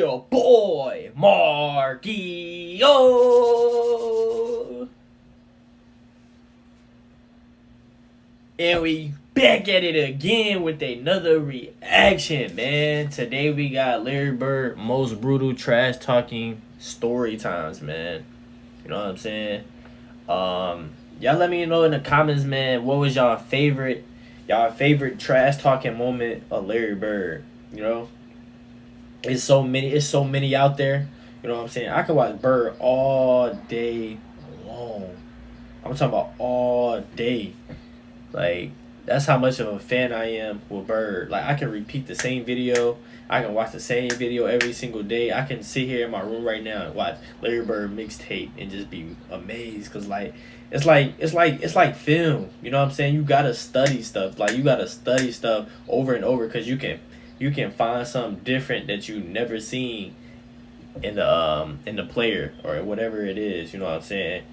your boy, Marquio. And we back at it again with another reaction, man. Today we got Larry Bird, most brutal trash talking story times, man. You know what I'm saying? Y'all let me know in the comments, man, what was y'all favorite trash talking moment of Larry Bird? You know? It's so many out there. You know what I'm saying? I could watch Bird all day long. I'm talking about all day. Like, that's how much of a fan I am with Bird. Like, I can repeat the same video. I can watch the same video every single day. I can sit here in my room right now and watch Larry Bird mixtape and just be amazed. Cause it's like film. You know what I'm saying? You gotta study stuff. Like, you gotta study stuff over and over, cause you can find something different that you never seen in the player or whatever it is. You know what I'm saying?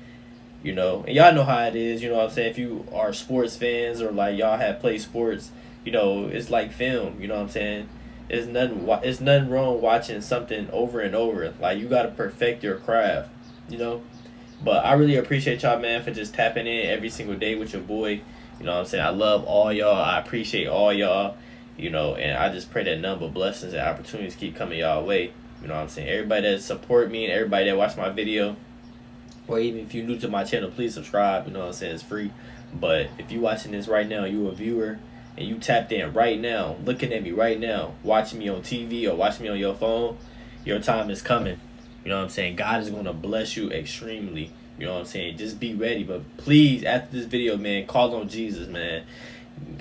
You know, and y'all know how it is. You know what I'm saying? If you are sports fans or like y'all have played sports, you know, it's like film. You know what I'm saying? It's nothing wrong watching something over and over. Like, you gotta perfect your craft. You know. But I really appreciate y'all, man, for just tapping in every single day with your boy. You know what I'm saying? I love all y'all. I appreciate all y'all. You know, and I just pray that number of blessings and opportunities keep coming y'all way. You know what I'm saying? Everybody that support me and everybody that watch my video, or even if you're new to my channel, please subscribe. You know what I'm saying? It's free. But if you watching this right now, you a viewer, and you tapped in right now, looking at me right now, watching me on TV or watching me on your phone, your time is coming. You know what I'm saying? God is going to bless you extremely. You know what I'm saying? Just be ready. But please, after this video, man, call on Jesus, man.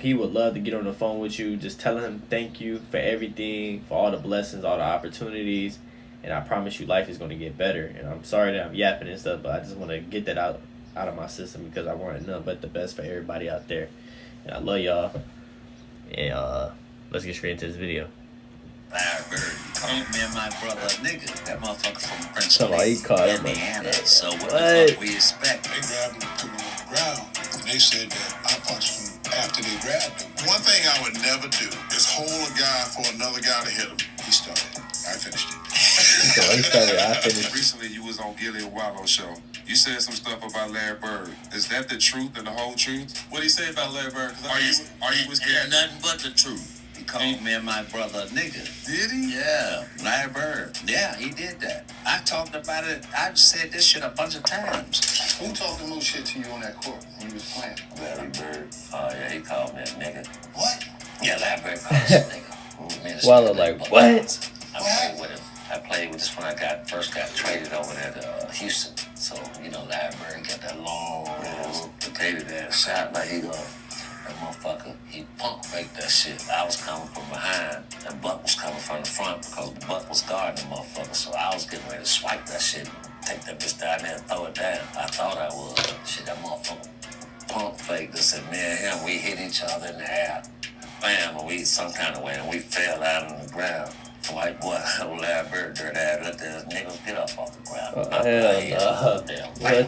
He would love to get on the phone with you. Just tell him thank you for everything, for all the blessings, all the opportunities. And I promise you life is going to get better. And I'm sorry that I'm yapping and stuff, but I just want to get that out of my system because I want nothing but the best for everybody out there. And I love y'all. And let's get straight into this video. Me and my brother, nigga, that motherfucker from Prince Indiana. So what the fuck we expect? They grabbed him, put him on the ground, and they said that I punched him after they grabbed him. One thing I would never do is hold a guy for another guy to hit him. He started. I finished it. I finished. Recently, you was on Gilly Wallow show. You said some stuff about Larry Bird. Is that the truth and the whole truth? What did he say about Larry Bird? Are you was getting nothing but the truth. He called me and my brother a nigga. Did he? Yeah, Larry Bird. Yeah, he did that. I talked about it. I've said this shit a bunch of times. Who talked the most shit to you on that court when you was playing? Larry Bird. Oh, yeah, he called me a nigga. What? Yeah, Larry Bird called me a nigga. Wallow like, what? I played with him. I played with this when I first got traded over there to Houston. So, you know, Larry Bird got that long potato there shot like he gonna. That motherfucker, he punk faked that shit. I was coming from behind, and Buck was coming from the front because Buck was guarding the motherfucker. So I was getting ready to swipe that shit, take that bitch down there and throw it down. I thought I was. Shit, that motherfucker punk faked us, and me and him, we hit each other in the air. Bam, and we some kind of way, and we fell out on the ground. White boy, old Larry Bird, dirt ass, let those niggas get up off the ground. What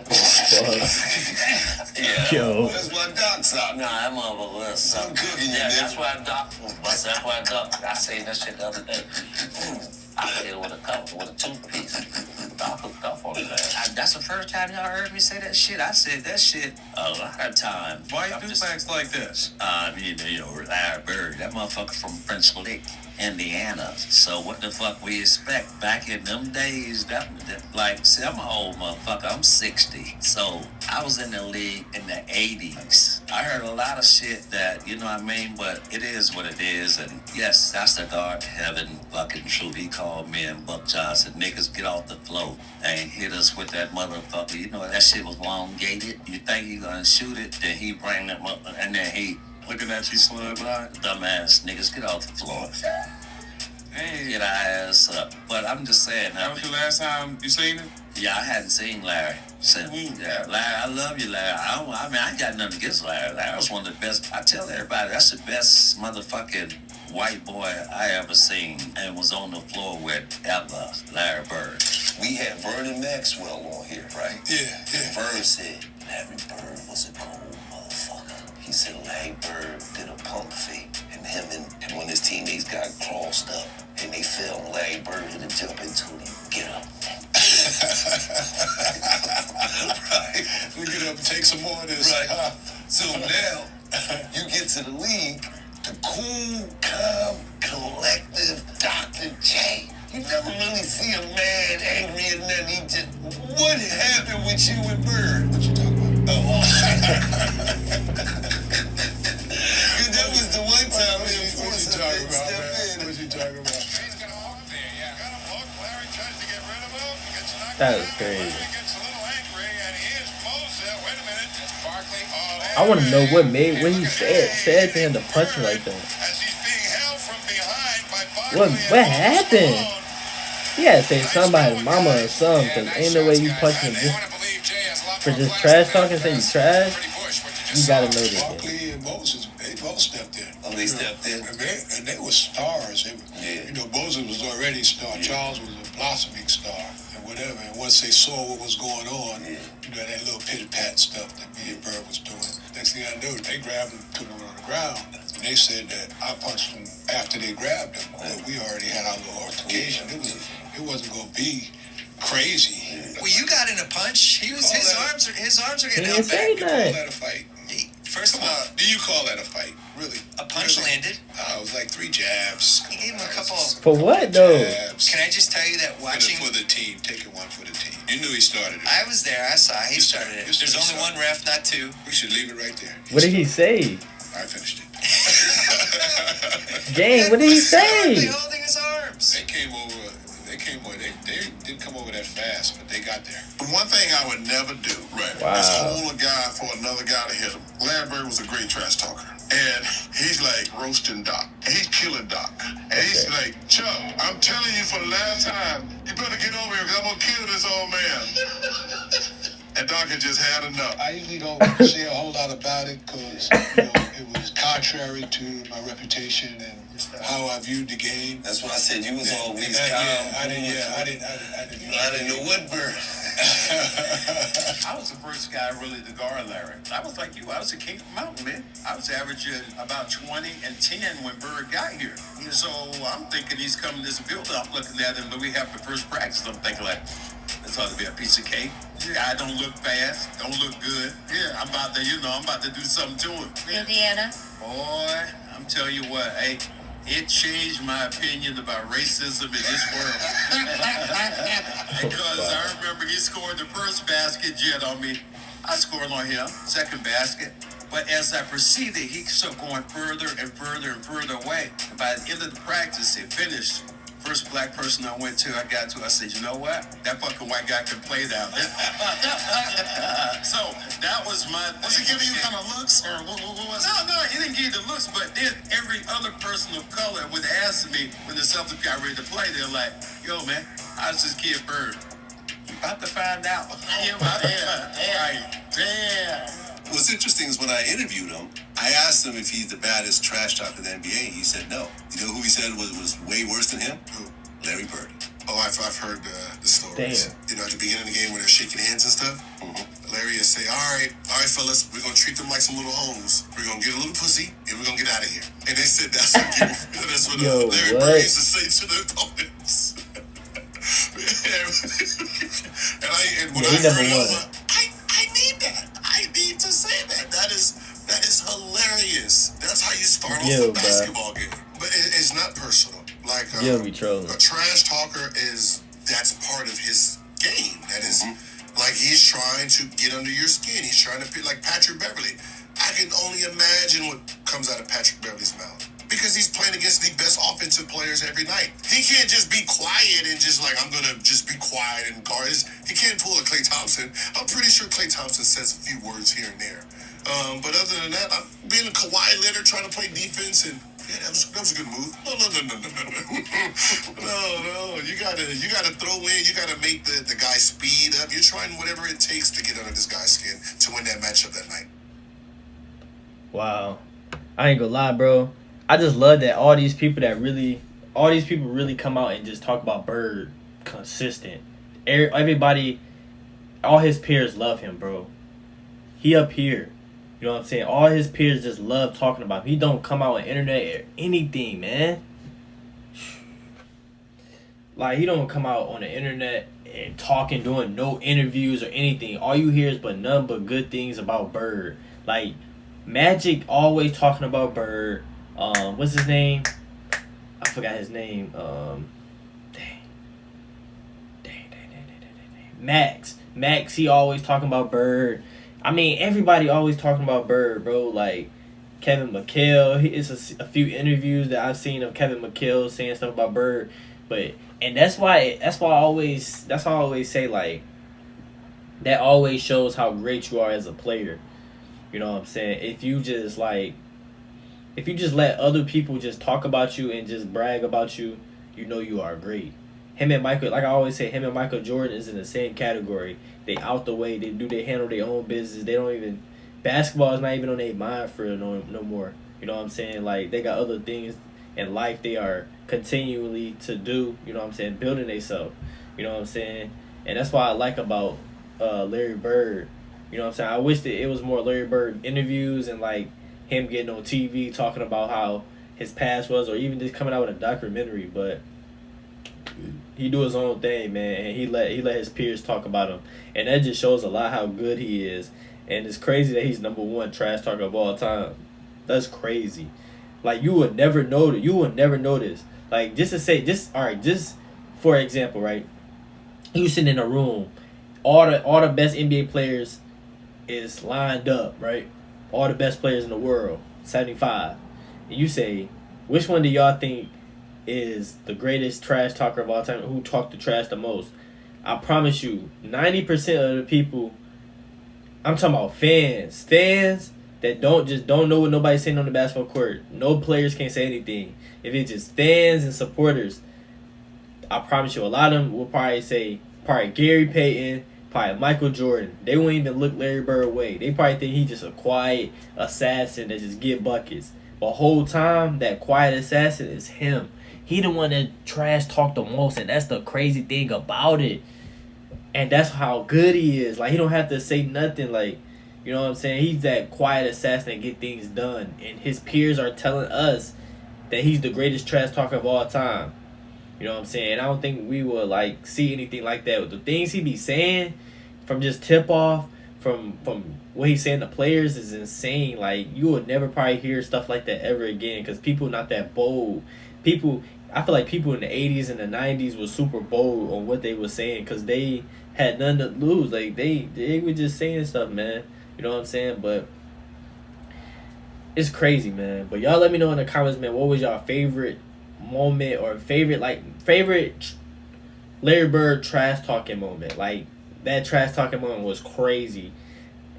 the fuck? Yeah. Yo. That's why Doc's out. Nah, that motherfucker was something. Cooking you, Yeah, nigga. that's why Doc was bust. That's why Doc. I seen that shit the other day. I hit it with a toothpiece. Doc hooked off on his ass. That's the first time y'all heard me say that shit. I said that shit a lot of times. Why you do things like this? You know, Larry Bird, that motherfucker from Prince Lick, Indiana. So what the fuck we expect? Back in them days, like, see, I'm an old motherfucker. I'm 60. So I was in the league in the 80s. I heard a lot of shit that, you know what I mean? But it is what it is. And yes, that's the God heaven fucking truth. He called me and Buck Johnson, niggas get off the floor and hit us with that motherfucker. You know, that shit was elongated. You think you gonna shoot it, then he bring them up, and then he looking at you slug by. Dumbass niggas, get off the floor. Hey, Get our ass up. But I'm just saying. that was the last time you seen him? Yeah, I hadn't seen Larry since. Yeah, Larry, I love you, Larry. I mean, I got nothing against Larry. Larry was one of the best. I tell everybody, that's the best motherfucking white boy I ever seen and was on the floor with ever, Larry Bird. We had Vernon Maxwell on here, right? Yeah. Vern said Larry Bird was a cold motherfucker. He said Larry Bird did a pump fake, and him and one of his teammates got crossed up, and they film Larry Bird hit a jump into it. Get up. Right. We get up and take some more of this. Right. So now you get to the league, the cool, calm, collective Dr. J. You never really see a man angry and then he just. What happened with you and Bird? What you talking about? Oh, because that was the one time What you talking about, man? stepped in. What you talking about? He's got a hook there, yeah. Got him hooked. Larry tries to get rid of him. He gets knocked That down. was crazy. Larry gets a little angry, and here's Moser. Wait a minute. It's Barkley. I want to know what he said to him to punch him like that. As he's being held from behind by Barkley. What happened? He had to say somebody's mama or something, because ain't no way you punching him for just trash talking, say you trash. You gotta know this. Barkley and Moses, they both stepped in. Oh, they stepped in. And they were stars. You know, Moses was already a star. Yeah. Charles was a blossoming star and whatever. And once they saw what was going on, you know, that little pity-pat stuff that me and Bird was doing. Next thing I knew, they grabbed him, put him on the ground. And they said that I punched him after they grabbed him. But we already had our little altercation. It wasn't going to be crazy. Well, you got in a punch. His arms are He getting didn't out say back. You call nothing. that a fight? First of Come all, on. Do you call that a fight? Really? a punch Really? landed. It was like 3 jabs. He gave him a couple. For what though? Jabs. Can I just tell you that watching? For the team, taking one for the team. You knew he started it. I was there. I saw. He started it. There's only one ref, not two. We should leave it right there. What did he say? I finished it. Gang, what did he say? They holding his arms. They came over. They didn't come over that fast, but they got there. One thing I would never do, Wow. is hold a guy for another guy to hit him. Larry Bird was a great trash talker. And he's like roasting Doc. And he's killing Doc. And he's like, Chuck, I'm telling you for the last time, you better get over here because I'm going to kill this old man. And Doc had just had enough. I usually don't say a whole lot about it because, it was contrary to my reputation and how I viewed the game. That's why I said you was always calm. I didn't I didn't know what Bird. I was the first guy really to guard Larry. I was like you. I was a king of the mountain, man. I was averaging about 20 and 10 when Bird got here. So I'm thinking he's coming this build up, looking at him, but we have the first practice. I'm thinking like, this ought to be a piece of cake. I don't look fast, don't look good. Yeah, I'm about to do something to him. Indiana. Boy, I'm telling you what, hey, it changed my opinion about racism in this world. Because I remember he scored the first basket jet on me. I scored on him, second basket. But as I proceeded, he kept going further and further and further away. And by the end of the practice, it finished. First black person I went to, I said, you know what? That fucking white guy can play down there. So that was my. Was he giving you kind of looks, or what was it? No, he didn't give the looks. But then every other person of color would ask me when the Celtics got ready to play. They're like, "Yo, man, how's this kid Bird?" You about to find out. Damn. What's interesting is when I interviewed him, I asked him if he's the baddest trash talker in the NBA. He said no. You know who he said was way worse than him? Who? Larry Bird. Oh, I've heard the stories. Damn. At the beginning of the game when they're shaking hands and stuff, Larry would say, all right, fellas, we're going to treat them like some little hoes. We're going to get a little pussy, and we're going to get out of here. And they said that's what Yo, Larry what? Bird used to say to their opponents. and when Yeah, he I never heard it, I was won. like, I need that. I need to say that. That is hilarious. That's how you start off Yo, a basketball game. But it's not personal. Like You'll be trolling. a trash talker that's part of his game. That is like he's trying to get under your skin. He's trying to be like Patrick Beverly. I can only imagine what comes out of Patrick Beverly's mouth. Because he's playing against the best offensive players every night. He can't just be quiet and just like, I'm going to just be quiet and guard. He can't pull a Klay Thompson. I'm pretty sure Klay Thompson says a few words here and there. But other than that, I'm being a Kawhi Leonard trying to play defense, and yeah, that was a good move. No. No. You gotta throw in. You gotta make the guy speed up. You're trying whatever it takes to get under this guy's skin to win that matchup that night. Wow. I ain't gonna lie, bro. I just love that all these people really come out and just talk about Bird consistent. Everybody, all his peers love him, bro. He up here. You know what I'm saying? All his peers just love talking about him. He don't come out on internet or anything, man. Like, he don't come out on the internet and talking, doing no interviews or anything. All you hear is but none but good things about Bird. Like, Magic always talking about Bird. What's his name? I forgot his name. Max, he always talking about Bird. I mean, everybody always talking about Bird, bro. Like, Kevin McHale, it's a few interviews that I've seen of Kevin McHale saying stuff about Bird. And that's why I always say, like, that always shows how great you are as a player. You know what I'm saying? If you just let other people just talk about you and just brag about you, you know you are great. Him and Michael, like I always say, him and Michael Jordan is in the same category. They out the way. They handle their own business. They don't even, basketball is not even on their mind for no more. You know what I'm saying? Like, they got other things in life they are continually to do. You know what I'm saying? Building themselves. You know what I'm saying? And that's why I like about Larry Bird. You know what I'm saying? I wish that it was more Larry Bird interviews and, like, him getting on TV talking about how his past was, or even just coming out with a documentary. But he do his own thing, man, and he let his peers talk about him, and that just shows a lot how good he is. And it's crazy that he's #1 trash talker of all time. That's crazy. Like, you would never know that. You would never notice. Like, just for example, right? You sitting in a room, all the best NBA players is lined up, right? All the best players in the world, 75. And you say, which one do y'all think is the greatest trash talker of all time? Who talked the trash the most? I promise you, 90% of the people, I'm talking about fans that don't know what nobody's saying on the basketball court. No players can't say anything. If it's just fans and supporters, I promise you, a lot of them will probably say Gary Payton, probably Michael Jordan. They won't even look Larry Bird away. They probably think he's just a quiet assassin that just get buckets. But whole time, that quiet assassin is him. He the one that trash talk the most, and that's the crazy thing about it. And that's how good he is. Like, he don't have to say nothing. Like, you know what I'm saying? He's that quiet assassin that get things done. And his peers are telling us that he's the greatest trash talker of all time. You know what I'm saying? And I don't think we will, like, see anything like that. With the things he be saying, from just tip-off, from what he's saying to players is insane. Like, you would never probably hear stuff like that ever again, because people not that bold. I feel like people in the 80s and the 90s were super bold on what they were saying, because they had nothing to lose. Like, they were just saying stuff, man. You know what I'm saying? But it's crazy, man. But y'all let me know in the comments, man, what was y'all favorite moment or favorite Larry Bird trash talking moment? Like, that trash talking moment was crazy.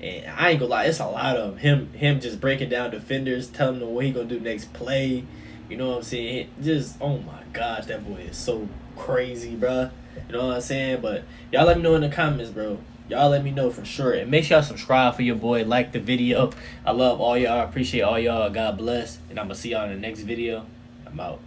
And I ain't gonna lie, it's a lot of him just breaking down defenders, telling them what he gonna do next play. You know what I'm saying? Just, oh my gosh, that boy is so crazy, bruh. You know what I'm saying? But y'all let me know in the comments, bro. Y'all let me know for sure. And make sure y'all subscribe for your boy. Like the video. I love all y'all. I appreciate all y'all. God bless. And I'm going to see y'all in the next video. I'm out.